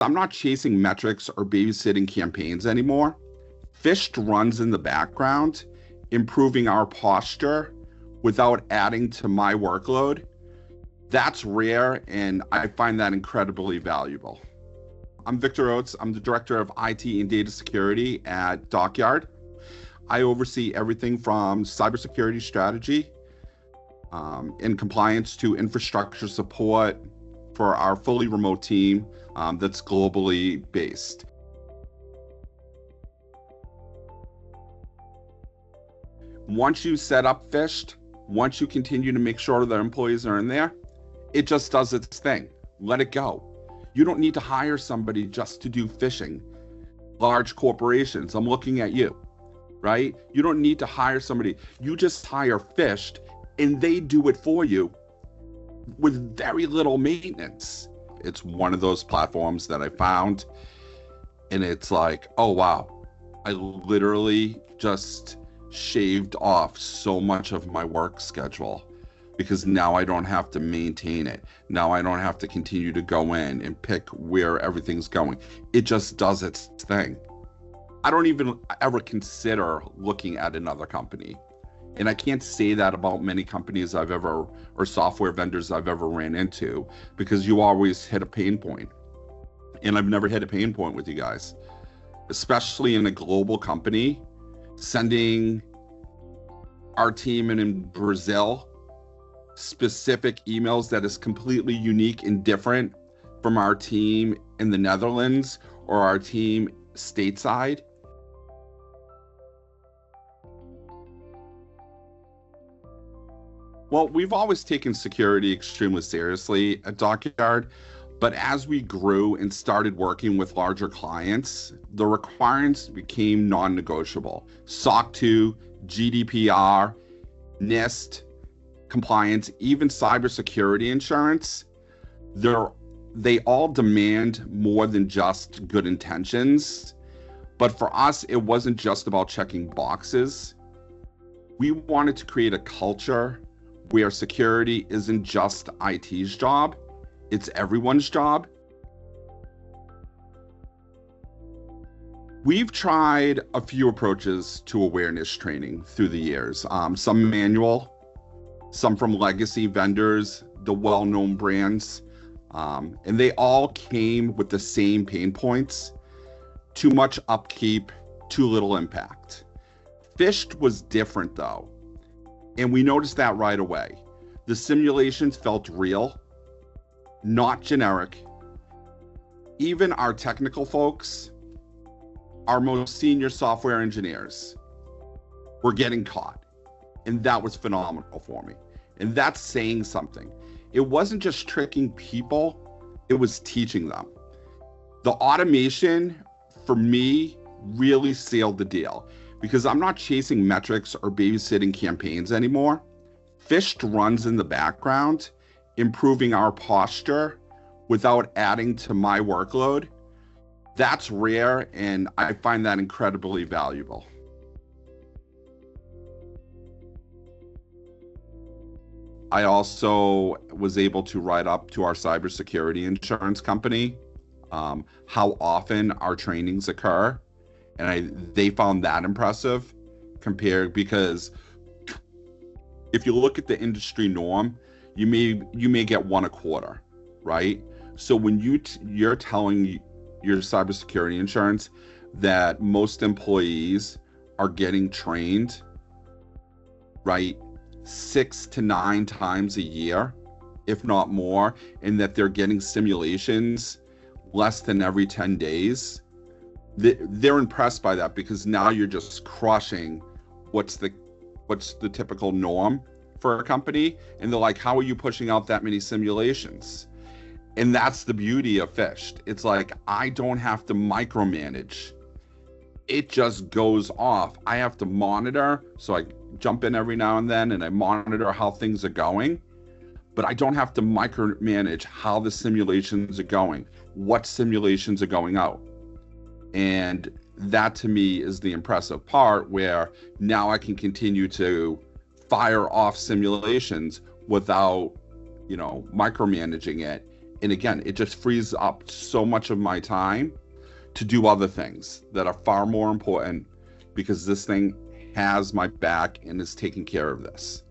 I'm not chasing metrics or babysitting campaigns anymore. Phished runs in the background, improving our posture without adding to my workload. That's rare, and I find that incredibly valuable. I'm Victor Oates. I'm the Director of IT and Data Security at Dockyard. I oversee everything from cybersecurity strategy and compliance to infrastructure support for our fully remote team that's globally based. Once you set up Phished, once you continue to make sure that employees are in there, it just does its thing. Let it go. You don't need to hire somebody just to do phishing. Large corporations, I'm looking at you, right? You don't need to hire somebody. You just hire Phished and they do it for you with very little maintenance. It's one of those platforms that I found, and it's like, oh wow, I literally just shaved off so much of my work schedule because now I don't have to maintain it. Now I don't have to continue to go in and pick where everything's going. It just does its thing. I don't even ever consider looking at another company. And I can't say that about many companies I've ever, or software vendors I've ever ran into, because you always hit a pain point. And I've never hit a pain point with you guys, especially in a global company. Sending our team in Brazil specific emails that is completely unique and different from our team in the Netherlands or our team stateside. Well, we've always taken security extremely seriously at Dockyard, but as we grew and started working with larger clients, the requirements became non-negotiable. SOC 2, GDPR, NIST, compliance, even cybersecurity insurance, they all demand more than just good intentions. But for us, it wasn't just about checking boxes. We wanted to create a culture where security isn't just IT's job, it's everyone's job. We've tried a few approaches to awareness training through the years, some manual, some from legacy vendors, the well-known brands, and they all came with the same pain points: too much upkeep, too little impact. Phished was different though, and we noticed that right away. The simulations felt real, not generic. Even our technical folks, our most senior software engineers, were getting caught. And that was phenomenal for me. And that's saying something. It wasn't just tricking people, it was teaching them. The automation, for me, really sealed the deal, because I'm not chasing metrics or babysitting campaigns anymore. Phished runs in the background, improving our posture without adding to my workload. That's rare, and I find that incredibly valuable. I also was able to write up to our cybersecurity insurance company how often our trainings occur, and they found that impressive because if you look at the industry norm, you may get one a quarter, right? So when you're telling your cybersecurity insurance that most employees are getting trained, right, 6 to 9 times a year, if not more, and that they're getting simulations less than every 10 days, they're impressed by that, because now you're just crushing what's the typical norm for a company. And they're like, how are you pushing out that many simulations? And that's the beauty of Phished. It's like, I don't have to micromanage. It just goes off. I have to monitor, so I jump in every now and then and I monitor how things are going, but I don't have to micromanage how the simulations are going, what simulations are going out. And that to me is the impressive part, where now I can continue to fire off simulations without, micromanaging it, And again, it just frees up so much of my time to do other things that are far more important, because this thing has my back and is taking care of this.